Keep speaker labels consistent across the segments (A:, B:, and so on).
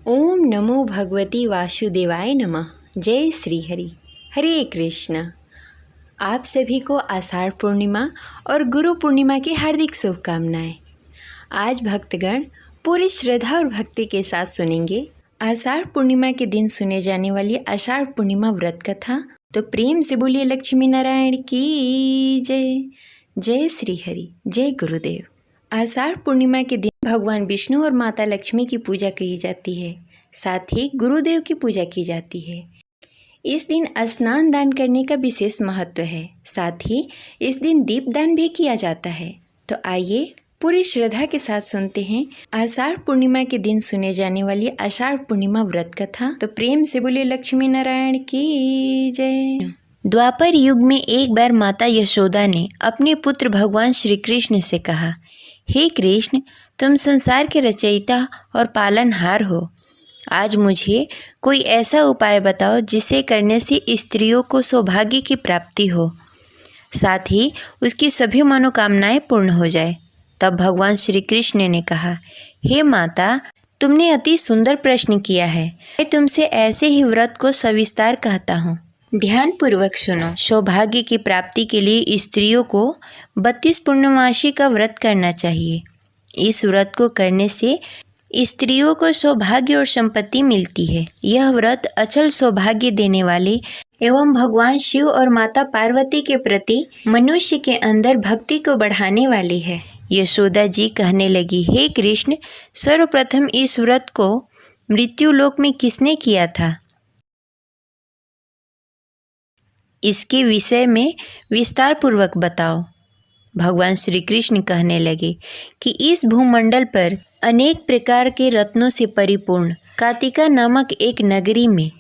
A: ओम नमो भगवती वासुदेवाय नमः। जय श्री हरि। हरे कृष्ण। आप सभी को आषाढ़ पूर्णिमा और गुरु पूर्णिमा की हार्दिक शुभकामनाएं। आज भक्तगण पूरी श्रद्धा और भक्ति के साथ सुनेंगे आषाढ़ पूर्णिमा के दिन सुने जाने वाली आषाढ़ पूर्णिमा व्रत कथा। तो प्रेम से बोलिए लक्ष्मी नारायण की जय। जय श्री हरि। जय गुरुदेव। आषाढ़ पूर्णिमा के दिन भगवान विष्णु और माता लक्ष्मी की पूजा की जाती है, साथ ही गुरुदेव की पूजा की जाती है। इस दिन स्नान दान करने का विशेष महत्व है, साथ ही इस दिन दीपदान भी किया जाता है। तो आइए पूरी श्रद्धा के साथ सुनते हैं आषाढ़ पूर्णिमा के दिन सुने जाने वाली आषाढ़ पूर्णिमा व्रत कथा। तो प्रेम से बोलिए लक्ष्मी नारायण की जय। द्वापर युग में एक बार माता यशोदा ने अपने पुत्र भगवान श्री कृष्ण से कहा, हे कृष्ण, तुम संसार के रचयिता और पालनहार हो। आज मुझे कोई ऐसा उपाय बताओ जिसे करने से स्त्रियों को सौभाग्य की प्राप्ति हो, साथ ही उसकी सभी मनोकामनाएं पूर्ण हो जाए। तब भगवान श्री कृष्ण ने कहा, हे माता, तुमने अति सुंदर प्रश्न किया है। मैं तुमसे ऐसे ही व्रत को सविस्तार कहता हूँ, ध्यान पूर्वक सुनो। सौभाग्य की प्राप्ति के लिए स्त्रियों को 32 पूर्णमासी का व्रत करना चाहिए। इस व्रत को करने से स्त्रियों को सौभाग्य और संपत्ति मिलती है। यह व्रत अचल सौभाग्य देने वाले एवं भगवान शिव और माता पार्वती के प्रति मनुष्य के अंदर भक्ति को बढ़ाने वाली है। यशोदा जी कहने लगी, हे कृष्ण, सर्वप्रथम इस व्रत को मृत्युलोक में किसने किया था? इसके विषय में विस्तार पूर्वक बताओ। भगवान श्री कृष्ण कहने लगे कि इस भूमंडल पर अनेक प्रकार के रत्नों से परिपूर्ण कातिका नामक एक नगरी में,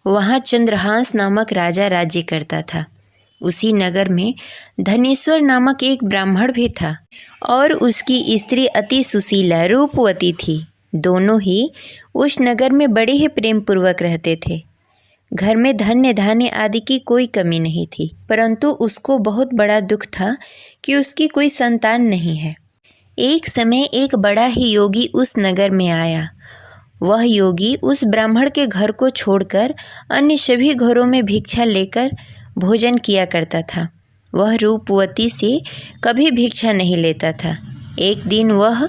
A: वहाँ चंद्रहांस नामक राजा राज्य करता था। उसी नगर में धनेश्वर नामक एक ब्राह्मण भी था और उसकी स्त्री अति सुशीला रूपवती थी। दोनों ही उस नगर में बड़े ही प्रेम पूर्वक रहते थे। घर में धन्य धान्य आदि की कोई कमी नहीं थी, परंतु उसको बहुत बड़ा दुख था कि उसकी कोई संतान नहीं है। एक समय एक बड़ा ही योगी उस नगर में आया। वह योगी उस ब्राह्मण के घर को छोड़कर अन्य सभी घरों में भिक्षा लेकर भोजन किया करता था। वह रूपवती से कभी भिक्षा नहीं लेता था। एक दिन वह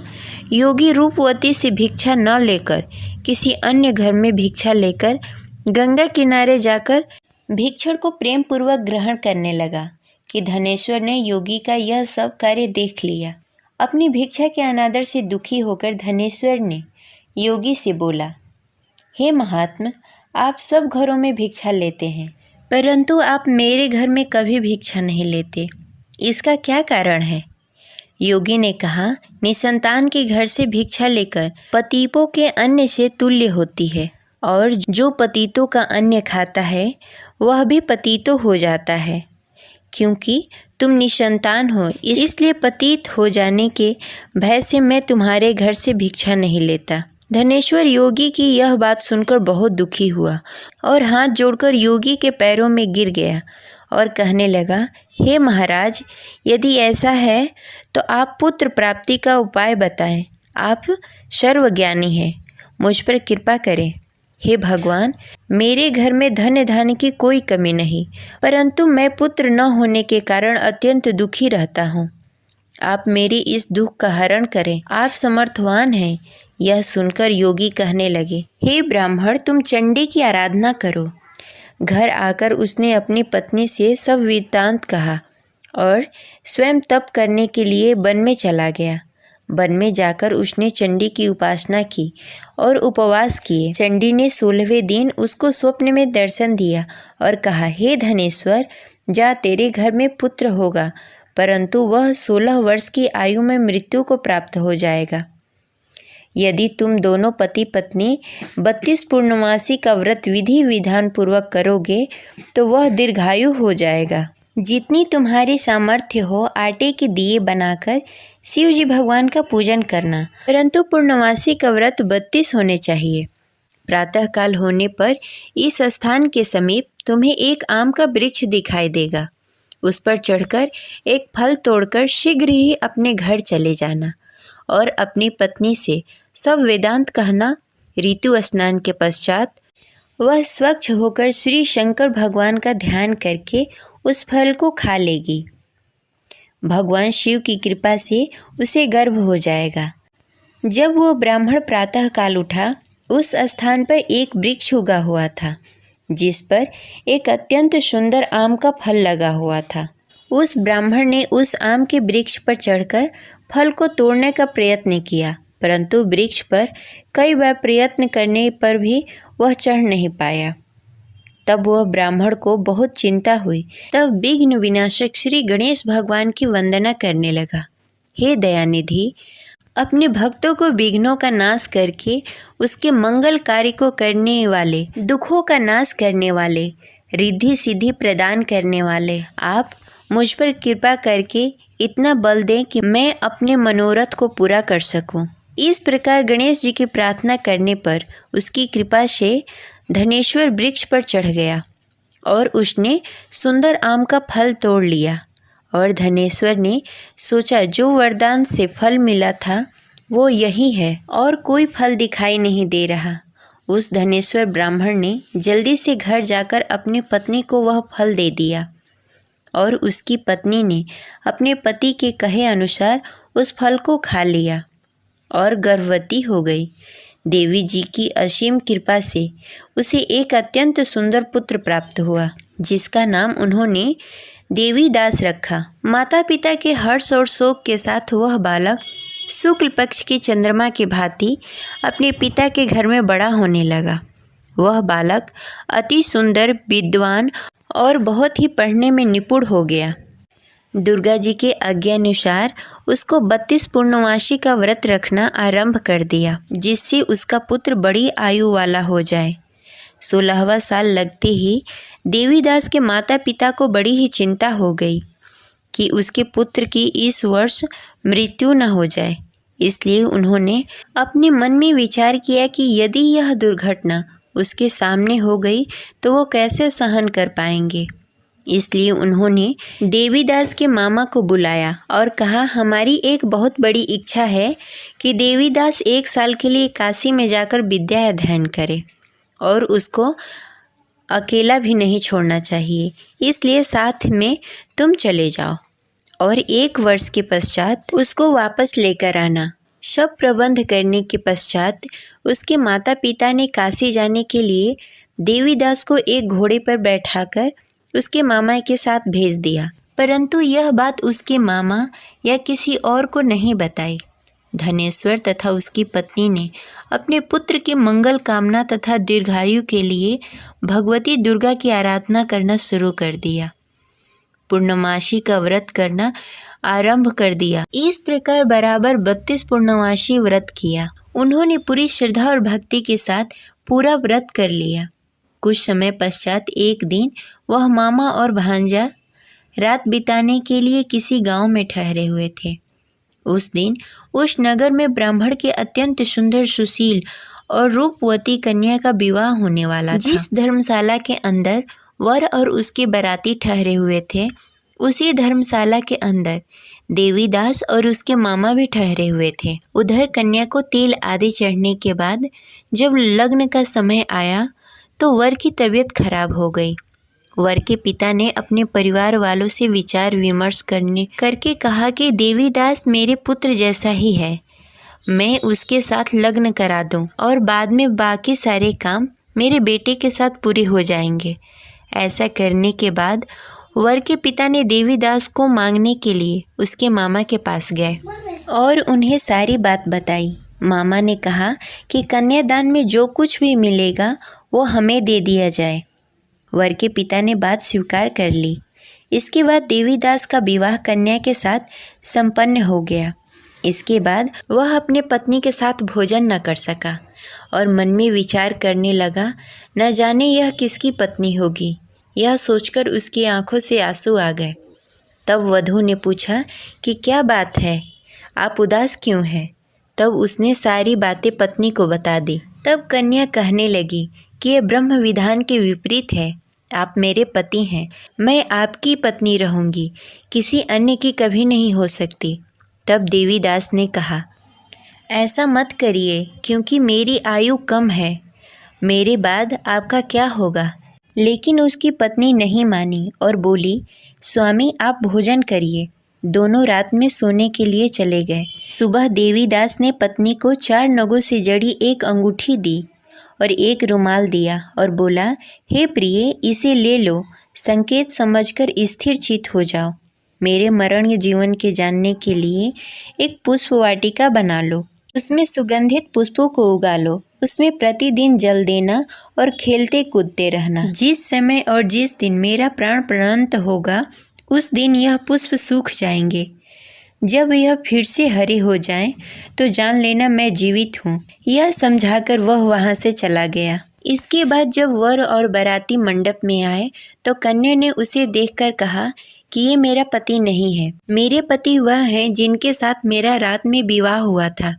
A: योगी रूपवती से भिक्षा न लेकर किसी अन्य घर में भिक्षा लेकर गंगा किनारे जाकर भिक्षुक को प्रेम पूर्वक ग्रहण करने लगा कि धनेश्वर ने योगी का यह सब कार्य देख लिया। अपनी भिक्षा के अनादर से दुखी होकर धनेश्वर ने योगी से बोला, हे महात्मा, आप सब घरों में भिक्षा लेते हैं, परंतु आप मेरे घर में कभी भिक्षा नहीं लेते। इसका क्या कारण है? योगी ने कहा, निसंतान के घर से भिक्षा लेकर पतितों के अन्न से तुल्य होती है, और जो पतितों का अन्न खाता है वह भी पतितो हो जाता है। क्योंकि तुम निसंतान हो, इसलिए पतित हो जाने के भय से मैं तुम्हारे घर से भिक्षा नहीं लेता। धनेश्वर योगी की यह बात सुनकर बहुत दुखी हुआ और हाथ जोड़कर योगी के पैरों में गिर गया और कहने लगा, हे महाराज, यदि ऐसा है तो आप पुत्र प्राप्ति का उपाय बताएं। आप सर्वज्ञानी हैं, मुझ पर कृपा करें। हे भगवान, मेरे घर में धन धान्य की कोई कमी नहीं, परंतु मैं पुत्र न होने के कारण अत्यंत दुखी रहता हूँ। आप मेरे इस दुख का हरण करें, आप समर्थवान हैं। यह सुनकर योगी कहने लगे, हे ब्राह्मण, तुम चंडी की आराधना करो। घर आकर उसने अपनी पत्नी से सब वृत्तांत कहा और स्वयं तप करने के लिए वन में चला गया। वन में जाकर उसने चंडी की उपासना की और उपवास किए। चंडी ने 16वें दिन उसको स्वप्न में दर्शन दिया और कहा, हे धनेश्वर, जा, तेरे घर में पुत्र होगा, परंतु वह 16 वर्ष की आयु में मृत्यु को प्राप्त हो जाएगा। यदि तुम दोनों पति पत्नी 32 पूर्णमासी का व्रत विधि विधान पूर्वक करोगे तो वह दीर्घायु हो जाएगा। जितनी तुम्हारी सामर्थ्य हो, आटे के दिए बनाकर शिव जी भगवान का पूजन करना, परंतु पूर्णमासी का व्रत 32 होने चाहिए। प्रातःकाल होने पर इस स्थान के समीप तुम्हें एक आम का वृक्ष दिखाई देगा। उस पर चढ़कर एक फल तोड़कर शीघ्र ही अपने घर चले जाना और अपनी पत्नी से सब वेदांत कहना ऋतु स्नान के पश्चात वह स्वच्छ होकर श्री शंकर भगवान का ध्यान करके उस फल को खा लेगी। भगवान शिव की कृपा से उसे गर्भ हो जाएगा। जब वो ब्राह्मण प्रातः काल उठा, उस स्थान पर एक वृक्ष उगा हुआ था जिस पर एक अत्यंत सुंदर आम का फल लगा हुआ था। उस ब्राह्मण ने उस आम के वृक्ष पर चढ़कर फल को तोड़ने का प्रयत्न किया, परंतु वृक्ष पर कई बार प्रयत्न करने पर भी वह चढ़ नहीं पाया। तब वह ब्राह्मण को बहुत चिंता हुई। तब विघ्न विनाशक श्री गणेश भगवान की वंदना करने लगा। हे दयानिधि, अपने भक्तों को विघ्नों का नाश करके उसके मंगल कार्य को करने वाले, दुखों का नाश करने वाले, रिद्धि सिद्धि प्रदान करने वाले, आप मुझ पर कृपा करके इतना बल दें कि मैं अपने मनोरथ को पूरा कर सकूं। इस प्रकार गणेश जी की प्रार्थना करने पर उसकी कृपा से धनेश्वर वृक्ष पर चढ़ गया और उसने सुंदर आम का फल तोड़ लिया। और धनेश्वर ने सोचा, जो वरदान से फल मिला था वो यही है और कोई फल दिखाई नहीं दे रहा। उस धनेश्वर ब्राह्मण ने जल्दी से घर जाकर अपनी पत्नी को वह फल दे दिया और उसकी पत्नी ने अपने पति के कहे अनुसार उस फल को खा लिया और गर्भवती हो गई। देवी जी की असीम कृपा से उसे एक अत्यंत सुंदर पुत्र प्राप्त हुआ, जिसका नाम उन्होंने देवीदास रखा। माता पिता के हर्ष और शोक के साथ वह बालक शुक्ल पक्ष की चंद्रमा की भांति अपने पिता के घर में बड़ा होने लगा। वह बालक अति सुंदर, विद्वान और बहुत ही पढ़ने में निपुण हो गया। दुर्गा जी के आज्ञानुसार उसको 32 पूर्णमासी का व्रत रखना आरंभ कर दिया, जिससे उसका पुत्र बड़ी आयु वाला हो जाए। 16वां साल लगते ही देवीदास के माता पिता को बड़ी ही चिंता हो गई कि उसके पुत्र की इस वर्ष मृत्यु न हो जाए। इसलिए उन्होंने अपने मन में विचार किया कि यदि यह दुर्घटना उसके सामने हो गई तो वो कैसे सहन कर पाएंगे। इसलिए उन्होंने देवीदास के मामा को बुलाया और कहा, हमारी एक बहुत बड़ी इच्छा है कि देवीदास 1 साल के लिए काशी में जाकर विद्या अध्ययन करे और उसको अकेला भी नहीं छोड़ना चाहिए। इसलिए साथ में तुम चले जाओ और 1 वर्ष के पश्चात उसको वापस लेकर आना। सब प्रबंध करने के पश्चात उसके माता पिता ने काशी जाने के लिए देवीदास को एक घोड़े पर बैठाकर उसके मामा के साथ भेज दिया, परंतु यह बात उसके मामा या किसी और को नहीं बताई। धनेश्वर तथा उसकी पत्नी ने अपने पुत्र के मंगल कामना तथा दीर्घायु के लिए भगवती दुर्गा की आराधना करना शुरू कर दिया। पूर्णमासी का व्रत करना आरंभ कर दिया। इस प्रकार बराबर 32 पूर्णमासी व्रत किया। उन्होंने पूरी श्रद्धा और भक्ति के साथ पूरा व्रत कर लिया। कुछ समय पश्चात एक दिन वह मामा और भांजा रात बिताने के लिए किसी गांव में ठहरे हुए थे। उस दिन उस नगर में ब्राह्मण के अत्यंत सुंदर, सुशील और रूपवती कन्या का विवाह होने वाला था। जिस धर्मशाला के अंदर वर और उसके बाराती ठहरे हुए थे, उसी धर्मशाला के अंदर देवीदास और उसके मामा भी ठहरे हुए थे। उधर कन्या को तेल आदि चढ़ने के बाद जब लग्न का समय आया तो वर की तबीयत खराब हो गई। वर के पिता ने अपने परिवार वालों से विचार विमर्श करके कहा कि देवीदास मेरे पुत्र जैसा ही है, मैं उसके साथ लग्न करा दूं और बाद में बाकी सारे काम मेरे बेटे के साथ पूरे हो जाएंगे। ऐसा करने के बाद वर के पिता ने देवीदास को मांगने के लिए उसके मामा के पास गए और उन्हें सारी बात बताई। मामा ने कहा कि कन्यादान में जो कुछ भी मिलेगा वो हमें दे दिया जाए। वर के पिता ने बात स्वीकार कर ली। इसके बाद देवीदास का विवाह कन्या के साथ संपन्न हो गया। इसके बाद वह अपने पत्नी के साथ भोजन न कर सका और मन में विचार करने लगा, न जाने यह किसकी पत्नी होगी। यह सोचकर उसकी आंखों से आंसू आ गए। तब वधू ने पूछा कि क्या बात है, आप उदास क्यों हैं? तब उसने सारी बातें पत्नी को बता दी। तब कन्या कहने लगी कि यह ब्रह्म विधान के विपरीत है। आप मेरे पति हैं, मैं आपकी पत्नी रहूंगी, किसी अन्य की कभी नहीं हो सकती। तब देवीदास ने कहा, ऐसा मत करिए, क्योंकि मेरी आयु कम है। मेरे बाद आपका क्या होगा? लेकिन उसकी पत्नी नहीं मानी और बोली, स्वामी आप भोजन करिए। दोनों रात में सोने के लिए चले गए। सुबह देवीदास ने पत्नी को 4 नगों से जड़ी एक अंगूठी दी और एक रुमाल दिया और बोला, हे प्रिय, इसे ले लो, संकेत समझकर स्थिर चित्त हो जाओ। मेरे मरण जीवन के जानने के लिए एक पुष्प वाटिका बना लो, उसमें सुगंधित पुष्पों को उगा लो, उसमें प्रतिदिन जल देना और खेलते कूदते रहना। जिस समय और जिस दिन मेरा प्राण प्राणांत होगा, उस दिन यह पुष्प सूख जाएंगे। जब यह फिर से हरे हो जाएं, तो जान लेना मैं जीवित हूँ। यह समझाकर वह वहाँ से चला गया। इसके बाद जब वर और बाराती मंडप में आए, तो कन्या ने उसे देखकर कहा कि ये मेरा पति नहीं है। मेरे पति वह हैं जिनके साथ मेरा रात में विवाह हुआ था।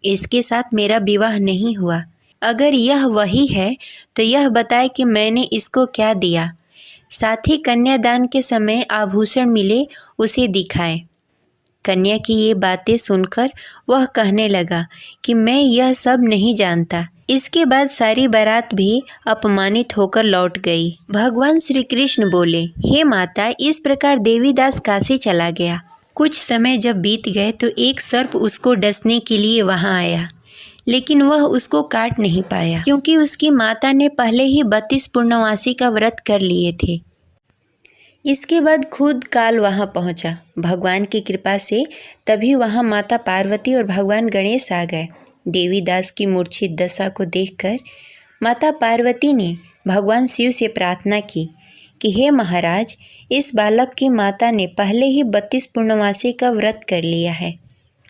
A: इसके साथ मेरा विवाह नहीं हुआ। अगर यह वही है तो यह बताए कि मैंने इसको क्या दिया। साथ ही कन्यादान के समय आभूषण मिले उसे दिखाए। कन्या की ये बातें सुनकर वह कहने लगा कि मैं यह सब नहीं जानता। इसके बाद सारी बारात भी अपमानित होकर लौट गई। भगवान श्री कृष्ण बोले, हे माता, इस प्रकार देवीदास काशी चला गया। कुछ समय जब बीत गए तो एक सर्प उसको डसने के लिए वहां आया, लेकिन वह उसको काट नहीं पाया, क्योंकि उसकी माता ने पहले ही 32 पूर्णमासी का व्रत कर लिए थे। इसके बाद खुद काल वहां पहुंचा। भगवान की कृपा से तभी वहां माता पार्वती और भगवान गणेश आ गए। देवीदास की मूर्छित दशा को देखकर माता पार्वती ने भगवान शिव से प्रार्थना की कि हे महाराज, इस बालक की माता ने पहले ही 32 पूर्णमासी का व्रत कर लिया है,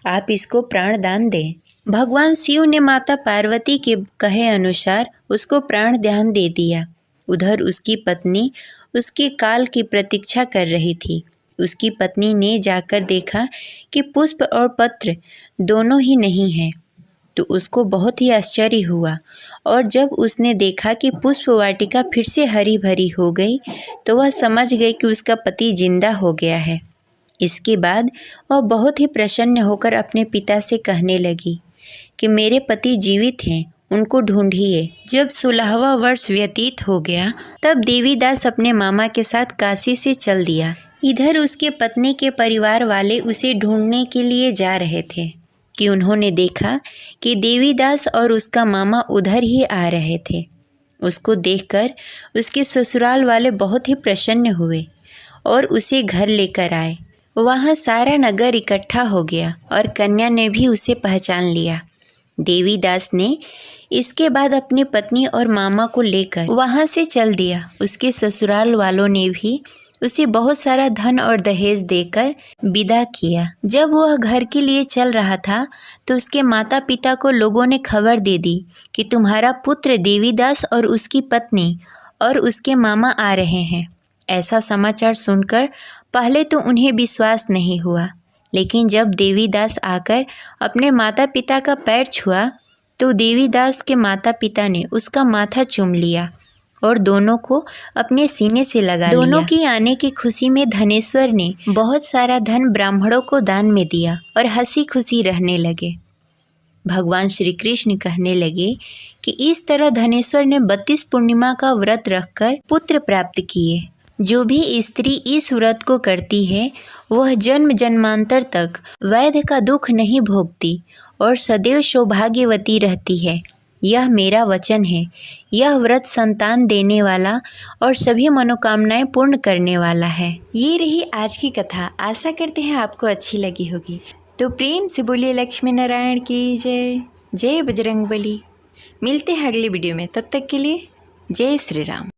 A: आप इसको प्राण दान दें। भगवान शिव ने माता पार्वती के कहे अनुसार उसको प्राण दान दे दिया। उधर उसकी पत्नी उसके काल की प्रतीक्षा कर रही थी। उसकी पत्नी ने जाकर देखा कि पुष्प और पत्र दोनों ही नहीं हैं, तो उसको बहुत ही आश्चर्य हुआ। और जब उसने देखा कि पुष्प वाटिका फिर से हरी भरी हो गई, तो वह समझ गई कि उसका पति जिंदा हो गया है। इसके बाद वह बहुत ही प्रसन्न होकर अपने पिता से कहने लगी कि मेरे पति जीवित हैं, उनको ढूंढिए। जब 16वां वर्ष व्यतीत हो गया, तब देवीदास अपने मामा के साथ काशी से चल दिया। इधर उसके पत्नी के परिवार वाले उसे ढूंढने के लिए जा रहे थे कि उन्होंने देखा कि देवीदास और उसका मामा उधर ही आ रहे थे। उसको देखकर उसके ससुराल वाले बहुत ही प्रसन्न हुए और उसे घर लेकर आए। वहाँ सारा नगर इकट्ठा हो गया और कन्या ने भी उसे पहचान लिया। देवीदास ने इसके बाद अपनी पत्नी और मामा को लेकर वहाँ से चल दिया। उसके ससुराल वालों ने भी उसे बहुत सारा धन और दहेज देकर विदा किया। जब वह घर के लिए चल रहा था, तो उसके माता पिता को लोगों ने खबर दे दी कि तुम्हारा पुत्र देवीदास और उसकी पत्नी और उसके मामा आ रहे हैं। ऐसा समाचार सुनकर पहले तो उन्हें विश्वास नहीं हुआ, लेकिन जब देवीदास आकर अपने माता पिता का पैर छुआ, तो देवीदास के माता पिता ने उसका माथा चूम लिया और दोनों को अपने सीने से लगा लिया। दोनों की आने की खुशी में धनेश्वर ने बहुत सारा धन ब्राह्मणों को दान में दिया और हंसी खुशी रहने लगे। भगवान श्री कृष्ण कहने लगे कि इस तरह धनेश्वर ने 32 पूर्णिमा का व्रत रखकर पुत्र प्राप्त किए। जो भी स्त्री इस व्रत को करती है, वह जन्म जन्मांतर तक वैध का दुख नहीं भोगती और सदैव सौभाग्यवती रहती है। यह मेरा वचन है। यह व्रत संतान देने वाला और सभी मनोकामनाएं पूर्ण करने वाला है। ये रही आज की कथा। आशा करते हैं आपको अच्छी लगी होगी। तो प्रेम से बोलिए लक्ष्मी नारायण की जय। जय बजरंगबली। मिलते हैं अगली वीडियो में, तब तक के लिए जय श्री राम।